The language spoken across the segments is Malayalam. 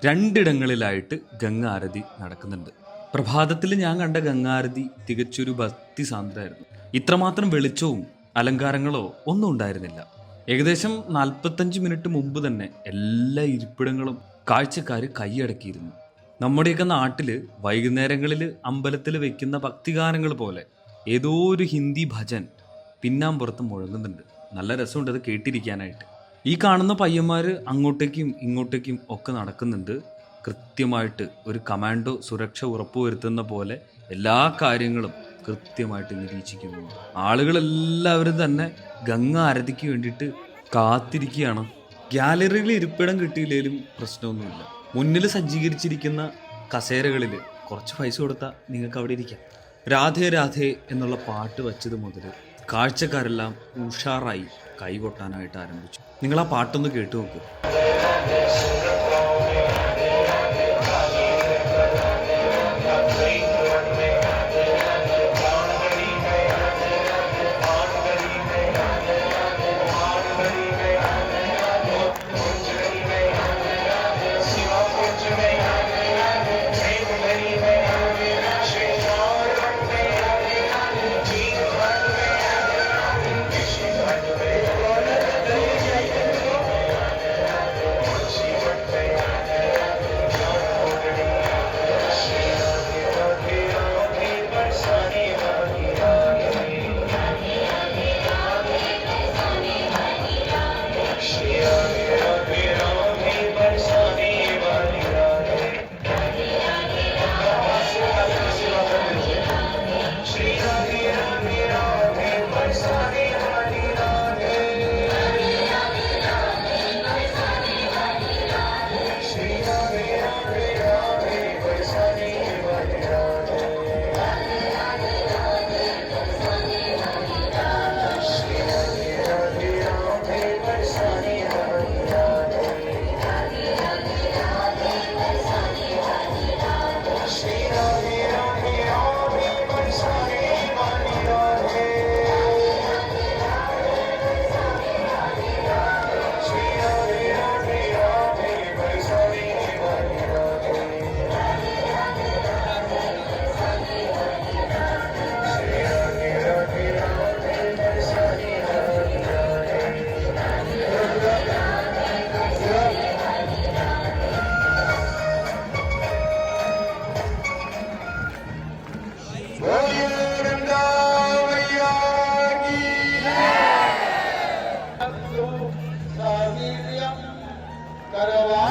രണ്ടിടങ്ങളിലായിട്ട് ഗംഗാരതി നടക്കുന്നുണ്ട്. പ്രഭാതത്തിൽ ഞാൻ കണ്ട ഗംഗാരതി തികച്ചൊരു ഭക്തി സാന്ദ്രമായിരുന്നു. ഇത്രമാത്രം വെളിച്ചവും അലങ്കാരങ്ങളോ ഒന്നും ഉണ്ടായിരുന്നില്ല. ഏകദേശം 45 മിനിറ്റ് മുമ്പ് തന്നെ എല്ലാ ഇരിപ്പിടങ്ങളും കാഴ്ചക്കാർ കൈയടക്കിയിരുന്നു. നമ്മുടെയൊക്കെ നാട്ടിൽ വൈകുന്നേരങ്ങളിൽ അമ്പലത്തിൽ വെക്കുന്ന ഭക്തിഗാനങ്ങൾ പോലെ ഏതോ ഒരു ഹിന്ദി ഭജൻ പിന്നാമ്പുറത്ത് മുഴങ്ങുന്നുണ്ട്. നല്ല രസമുണ്ട് അത് കേട്ടിരിക്കാനായിട്ട്. ഈ കാണുന്ന പയ്യന്മാർ അങ്ങോട്ടേക്കും ഇങ്ങോട്ടേക്കും ഒക്കെ നടക്കുന്നുണ്ട്. കൃത്യമായിട്ട് ഒരു കമാൻഡോ സുരക്ഷ ഉറപ്പുവരുത്തുന്ന പോലെ എല്ലാ കാര്യങ്ങളും കൃത്യമായിട്ട് നിരീക്ഷിക്കുന്നു. ആളുകളെല്ലാവരും തന്നെ ഗംഗാരതിക്ക് വേണ്ടിയിട്ട് കാത്തിരിക്കുകയാണ്. ഗാലറിയിൽ ഇരിപ്പിടം കിട്ടിയില്ലെങ്കിലും പ്രശ്നമൊന്നുമില്ല. മുന്നിൽ സജ്ജീകരിച്ചിരിക്കുന്ന കസേരകളിൽ കുറച്ച് പൈസ കൊടുത്താൽ നിങ്ങൾക്ക് അവിടെ ഇരിക്കാം. രാധേ രാധേ എന്നുള്ള പാട്ട് വച്ചത് മുതൽ കാഴ്ചക്കാരെല്ലാം ഉഷാറായി കൈകൊട്ടാനായിട്ട് ആരംഭിച്ചു. നിങ്ങൾ ആ പാട്ടൊന്ന് കേട്ടു നോക്ക്.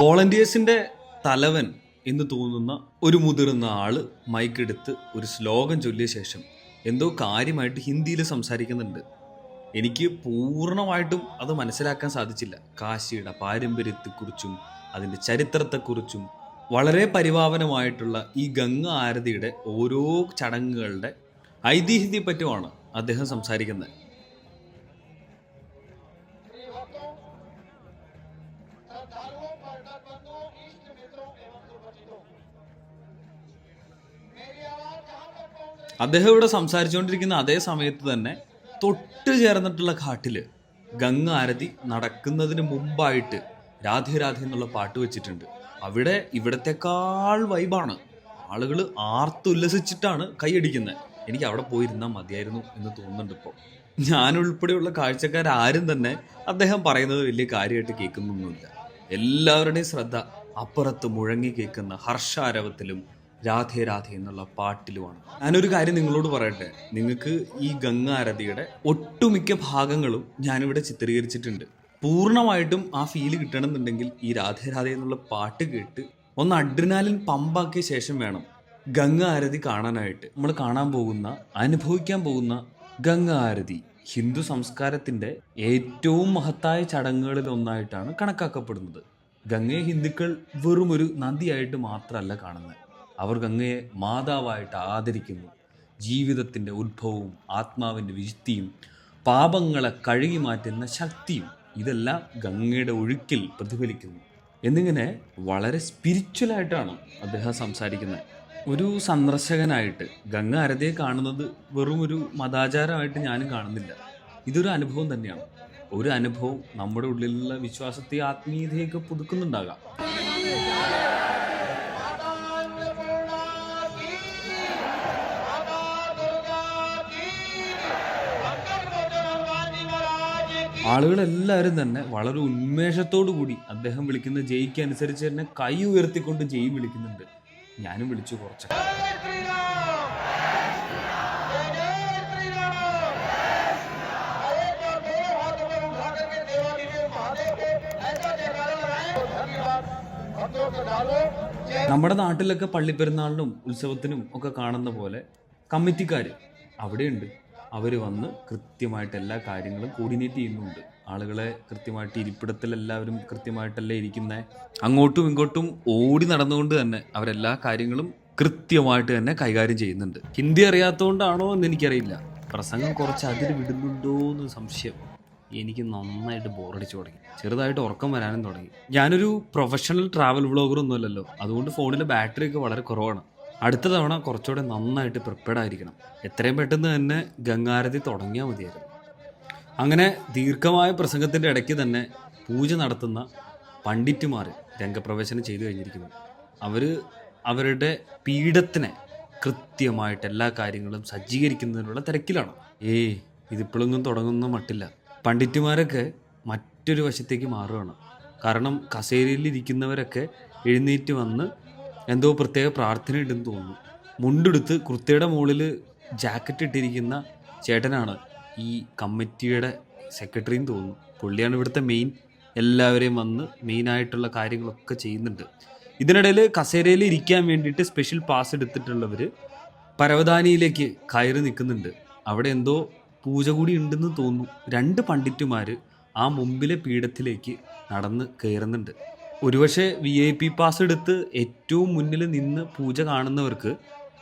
വോളണ്ടിയേഴ്സിന്റെ തലവൻ എന്ന് തോന്നുന്ന ഒരു മുതിർന്ന ആള് മൈക്കെടുത്ത് ഒരു ശ്ലോകം ചൊല്ലിയ ശേഷം എന്തോ കാര്യമായിട്ട് ഹിന്ദിയിൽ സംസാരിക്കുന്നുണ്ട്. എനിക്ക് പൂർണ്ണമായിട്ടും അത് മനസ്സിലാക്കാൻ സാധിച്ചില്ല. കാശിയുടെ പാരമ്പര്യത്തെക്കുറിച്ചും അതിൻ്റെ ചരിത്രത്തെക്കുറിച്ചും വളരെ പരിപാവനമായിട്ടുള്ള ഈ ഗംഗ ആരതിയുടെ ഓരോ ചടങ്ങുകളുടെ ഐതിഹ്യത്തെപ്പറ്റുമാണ് അദ്ദേഹം സംസാരിക്കുന്നത്. അദ്ദേഹം ഇവിടെ സംസാരിച്ചുകൊണ്ടിരിക്കുന്ന അതേ സമയത്ത് തന്നെ തൊട്ട് ചേർന്നിട്ടുള്ള ഘാട്ടില് ഗംഗ ആരതി നടക്കുന്നതിന് മുമ്പായിട്ട് രാധേ രാധേ എന്നുള്ള പാട്ട് വെച്ചിട്ടുണ്ട്. അവിടെ ഇവിടത്തെക്കാൾ വൈബാണ്. ആളുകൾ ആർത്തുല്ലസിച്ചിട്ടാണ് കൈയടിക്കുന്നത്. എനിക്ക് അവിടെ പോയിരുന്നാൽ മതിയായിരുന്നു എന്ന് തോന്നുന്നുണ്ട്. ഇപ്പോൾ ഞാനുൾപ്പെടെയുള്ള കാഴ്ചക്കാരും തന്നെ അദ്ദേഹം പറയുന്നത് വലിയ കാര്യമായിട്ട് കേൾക്കുന്നൊന്നുമില്ല. എല്ലാവരുടെയും ശ്രദ്ധ അപ്പുറത്ത് മുഴങ്ങി കേൾക്കുന്ന ഹർഷാരവത്തിലും രാധേ രാധേ എന്നുള്ള പാട്ടിലുമാണ്. ഞാനൊരു കാര്യം നിങ്ങളോട് പറയട്ടെ. നിങ്ങൾക്ക് ഈ ഗംഗാരതിയുടെ ഒട്ടുമിക്ക ഭാഗങ്ങളും ഞാനിവിടെ ചിത്രീകരിച്ചിട്ടുണ്ട്. പൂർണ്ണമായിട്ടും ആ ഫീല് കിട്ടണമെന്നുണ്ടെങ്കിൽ ഈ രാധേ രാധേ എന്നുള്ള പാട്ട് കേട്ട് ഒന്ന് അഡ്രിനാലിൻ പമ്പാക്കിയ ശേഷം വേണം ഗംഗാ ആരതി കാണാനായിട്ട്. നമ്മൾ കാണാൻ പോകുന്ന, അനുഭവിക്കാൻ പോകുന്ന ഗംഗാ ആരതി ഹിന്ദു സംസ്കാരത്തിൻ്റെ ഏറ്റവും മഹത്തായ ചടങ്ങുകളിൽ ഒന്നായിട്ടാണ് കണക്കാക്കപ്പെടുന്നത്. ഗംഗയെ ഹിന്ദുക്കൾ വെറുമൊരു നദിയായിട്ട് മാത്രമല്ല കാണുന്നത്. അവർ ഗംഗയെ മാതാവായിട്ട് ആദരിക്കുന്നു. ജീവിതത്തിൻ്റെ ഉത്ഭവവും ആത്മാവിൻ്റെ വിശുദ്ധിയും പാപങ്ങളെ കഴുകി മാറ്റുന്ന ശക്തിയും ഇതെല്ലാം ഗംഗയുടെ ഒഴുക്കിൽ പ്രതിഫലിക്കുന്നു എന്നിങ്ങനെ വളരെ സ്പിരിച്വലായിട്ടാണ് അദ്ദേഹം സംസാരിക്കുന്നത്. ഒരു സന്ദർശകനായിട്ട് ഗംഗ ആരതിയെ കാണുന്നത് വെറും ഒരു മതാചാരമായിട്ട് ഞാനും കാണുന്നില്ല. ഇതൊരു അനുഭവം തന്നെയാണ്. ഒരു അനുഭവം നമ്മുടെ ഉള്ളിലുള്ള വിശ്വാസത്തെ, ആത്മീയതയൊക്കെ പുതുക്കുന്നുണ്ടാകാം. ആളുകളെല്ലാവരും തന്നെ വളരെ ഉന്മേഷത്തോടു കൂടി അദ്ദേഹം വിളിക്കുന്ന ജയ്ക്ക് അനുസരിച്ച് തന്നെ കൈ ഉയർത്തിക്കൊണ്ട് ജയ് വിളിക്കുന്നുണ്ട്. ഞാനും വിളിച്ചു കുറച്ചൊക്കെ. നമ്മുടെ നാട്ടിലൊക്കെ പള്ളിപ്പെരുന്നാളിനും ഉത്സവത്തിനും ഒക്കെ കാണുന്ന പോലെ കമ്മിറ്റിക്കാർ അവിടെയുണ്ട്. അവർ വന്ന് കൃത്യമായിട്ട് എല്ലാ കാര്യങ്ങളും കോർഡിനേറ്റ് ചെയ്യുന്നുണ്ട്. ആളുകളെ കൃത്യമായിട്ട് ഇരിപ്പിടത്തിൽ എല്ലാവരും കൃത്യമായിട്ടല്ലേ ഇരിക്കുന്നത്. അങ്ങോട്ടും ഇങ്ങോട്ടും ഓടി നടന്നുകൊണ്ട് തന്നെ അവരെല്ലാ കാര്യങ്ങളും കൃത്യമായിട്ട് തന്നെ കൈകാര്യം ചെയ്യുന്നുണ്ട്. ഹിന്ദി അറിയാത്തതുകൊണ്ടാണോ എന്ന് എനിക്കറിയില്ല, പ്രസംഗം കുറച്ച് അതിൽ വിടുന്നുണ്ടോ എന്ന് സംശയം. എനിക്ക് നന്നായിട്ട് ബോറടിച്ചു തുടങ്ങി, ചെറുതായിട്ട് ഉറക്കം വരാനും തുടങ്ങി. ഞാനൊരു പ്രൊഫഷണൽ ട്രാവൽ വ്ളോഗറൊന്നും അല്ലല്ലോ, അതുകൊണ്ട് ഫോണിലെ ബാറ്ററി ഒക്കെ വളരെ കുറവാണ്. അടുത്ത തവണ കുറച്ചുകൂടെ നന്നായിട്ട് പ്രിപ്പയർഡ് ആയിരിക്കണം. എത്രയും പെട്ടെന്ന് തന്നെ ഗംഗാരതി തുടങ്ങിയാൽ മതിയായിരുന്നു. അങ്ങനെ ദീർഘമായ പ്രസംഗത്തിൻ്റെ ഇടയ്ക്ക് തന്നെ പൂജ നടത്തുന്ന പണ്ഡിറ്റുമാർ രംഗപ്രവേശനം ചെയ്തു കഴിഞ്ഞിരിക്കുന്നു. അവർ അവരുടെ പീഠത്തിനെ കൃത്യമായിട്ട് എല്ലാ കാര്യങ്ങളും സജ്ജീകരിക്കുന്നതിനുള്ള തിരക്കിലാണ്. ഇതിപ്പോഴൊന്നും തുടങ്ങുന്ന മട്ടില്ല. പണ്ഡിറ്റുമാരൊക്കെ മറ്റൊരു വശത്തേക്ക് മാറുകയാണ്. കാരണം കസേരയിലിരിക്കുന്നവരൊക്കെ എഴുന്നേറ്റ് വന്ന് എന്തോ പ്രത്യേക പ്രാർത്ഥന ഉണ്ടെന്ന് തോന്നുന്നു. മുണ്ടെടുത്ത് കുർത്തയുടെ മുകളിൽ ജാക്കറ്റ് ഇട്ടിരിക്കുന്ന ചേട്ടനാണ് ഈ കമ്മിറ്റിയുടെ സെക്രട്ടറിയും തോന്നുന്നു. പുള്ളിയാണ് ഇവിടുത്തെ മെയിൻ. എല്ലാവരെയും വന്ന് മെയിനായിട്ടുള്ള കാര്യങ്ങളൊക്കെ ചെയ്യുന്നുണ്ട്. ഇതിനിടയിൽ കസേരയിൽ ഇരിക്കാൻ വേണ്ടിയിട്ട് സ്പെഷ്യൽ പാസ് എടുത്തിട്ടുള്ളവർ പരവതാനിയിലേക്ക് കയറി നിൽക്കുന്നുണ്ട്. അവിടെ എന്തോ പൂജ കൂടി ഉണ്ടെന്ന് തോന്നുന്നു. 2 പണ്ഡിറ്റുമാർ ആ മുമ്പിലെ പീഠത്തിലേക്ക് നടന്ന് കയറുന്നുണ്ട്. ഒരുപക്ഷെ VIP പാസ് എടുത്ത് ഏറ്റവും മുന്നിൽ നിന്ന് പൂജ കാണുന്നവർക്ക്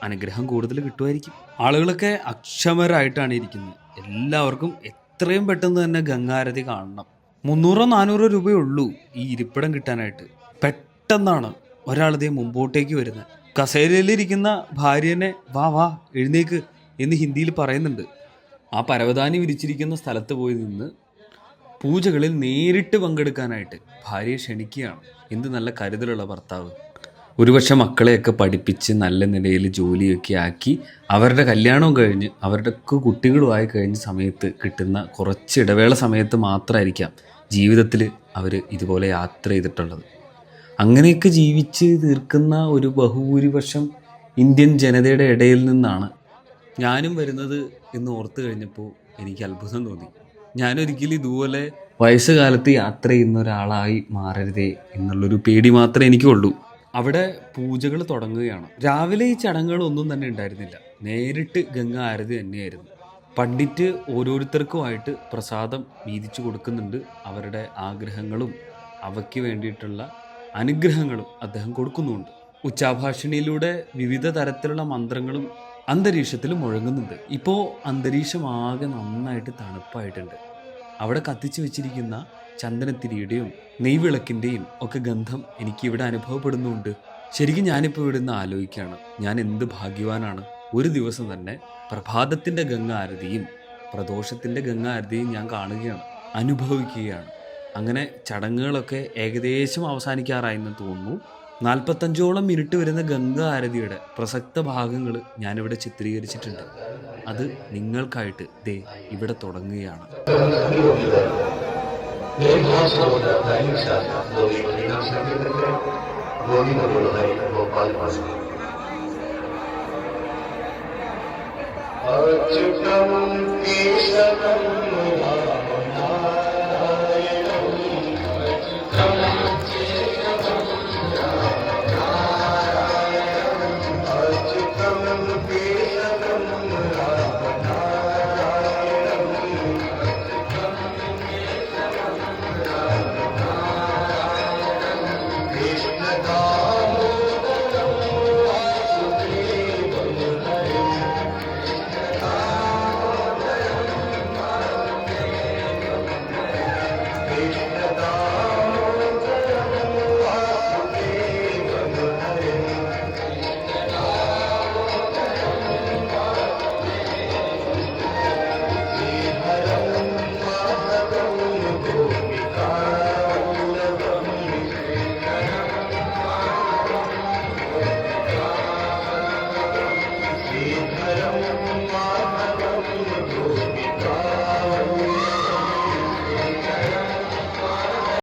അനുഗ്രഹം കൂടുതൽ കിട്ടുമായിരിക്കും. ആളുകളൊക്കെ അക്ഷമരായിട്ടാണ് ഇരിക്കുന്നത്. എല്ലാവർക്കും എത്രയും പെട്ടെന്ന് തന്നെ ഗംഗാരതി കാണണം. 300-400 രൂപയേ ഉള്ളൂ ഈ ഇരിപ്പിടം കിട്ടാനായിട്ട്. പെട്ടെന്നാണ് ഒരാളതേ മുമ്പോട്ടേക്ക് വരുന്നത്. കസേരയിലിരിക്കുന്ന ഭാര്യനെ വാ എഴുന്നേക്ക് എന്ന് ഹിന്ദിയിൽ പറയുന്നുണ്ട്. ആ പരവതാനി വിരിച്ചിരിക്കുന്ന സ്ഥലത്ത് പോയി നിന്ന് പൂജകളിൽ നേരിട്ട് പങ്കെടുക്കാനായിട്ട് ഭാര്യയെ ക്ഷണിക്കുകയാണ്. എന്ത് നല്ല കരുതലുള്ള ഭർത്താവ്. ഒരുപക്ഷെ മക്കളെയൊക്കെ പഠിപ്പിച്ച് നല്ല നിലയിൽ ജോലിയൊക്കെ ആക്കി അവരുടെ കല്യാണവും കഴിഞ്ഞ് അവരുടെയൊക്കെ കുട്ടികളുമായി കഴിഞ്ഞ സമയത്ത് കിട്ടുന്ന കുറച്ച് ഇടവേള സമയത്ത് മാത്രമായിരിക്കാം ജീവിതത്തിൽ അവർ ഇതുപോലെ യാത്ര ചെയ്തിട്ടുള്ളത്. അങ്ങനെയൊക്കെ ജീവിച്ച് തീർക്കുന്ന ഒരു ബഹുഭൂരിപക്ഷം ഇന്ത്യൻ ജനതയുടെ ഇടയിൽ നിന്നാണ് ഞാനും വരുന്നത് എന്ന് ഓർത്ത് കഴിഞ്ഞപ്പോൾ എനിക്ക് അത്ഭുതം തോന്നി. ഞാനൊരിക്കലും ഇതുപോലെ വയസ്സുകാലത്ത് യാത്ര ചെയ്യുന്ന ഒരാളായി മാറരുതേ എന്നുള്ളൊരു പേടി മാത്രമേ എനിക്കുള്ളൂ. അവിടെ പൂജകൾ തുടങ്ങുകയാണ്. രാവിലെ ഈ ചടങ്ങുകളൊന്നും തന്നെ ഉണ്ടായിരുന്നില്ല. നേരിട്ട് ഗംഗ ആരതി തന്നെയായിരുന്നു. പണ്ഡിറ്റ് ഓരോരുത്തർക്കുമായിട്ട് പ്രസാദം വീതിച്ചു കൊടുക്കുന്നുണ്ട്. അവരുടെ ആഗ്രഹങ്ങളും അവയ്ക്ക് വേണ്ടിയിട്ടുള്ള അനുഗ്രഹങ്ങളും അദ്ദേഹം കൊടുക്കുന്നുണ്ട്. ഉച്ചാഭാഷിണിയിലൂടെ വിവിധ തരത്തിലുള്ള മന്ത്രങ്ങളും അന്തരീക്ഷത്തിൽ മുഴങ്ങുന്നുണ്ട്. ഇപ്പോൾ അന്തരീക്ഷം ആകെ നന്നായിട്ട് തണുപ്പായിട്ടുണ്ട്. അവിടെ കത്തിച്ചു വെച്ചിരിക്കുന്ന ചന്ദനത്തിരിയുടെയും നെയ്വിളക്കിൻ്റെയും ഒക്കെ ഗന്ധം എനിക്കിവിടെ അനുഭവപ്പെടുന്നുണ്ട്. ശരിക്കും ഞാനിപ്പോൾ ഇവിടെ നിന്ന് ആലോചിക്കുകയാണ്, ഞാൻ എന്ത് ഭാഗ്യവാനാണ്. ഒരു ദിവസം തന്നെ പ്രഭാതത്തിൻ്റെ ഗംഗ ആരതിയും പ്രദോഷത്തിൻ്റെ ഗംഗ ആരതിയും ഞാൻ കാണുകയാണ്, അനുഭവിക്കുകയാണ്. അങ്ങനെ ചടങ്ങുകളൊക്കെ ഏകദേശം അവസാനിക്കാറായെന്ന് തോന്നുന്നു. 45ഓളം മിനിറ്റ് വരുന്ന ഗംഗ ആരതിയുടെ പ്രസക്ത ഭാഗങ്ങൾ ഞാനിവിടെ ചിത്രീകരിച്ചിട്ടുണ്ട്. അത് നിങ്ങൾക്കായിട്ട് ദേ ഇവിടെ തുടങ്ങുകയാണ്. Krishna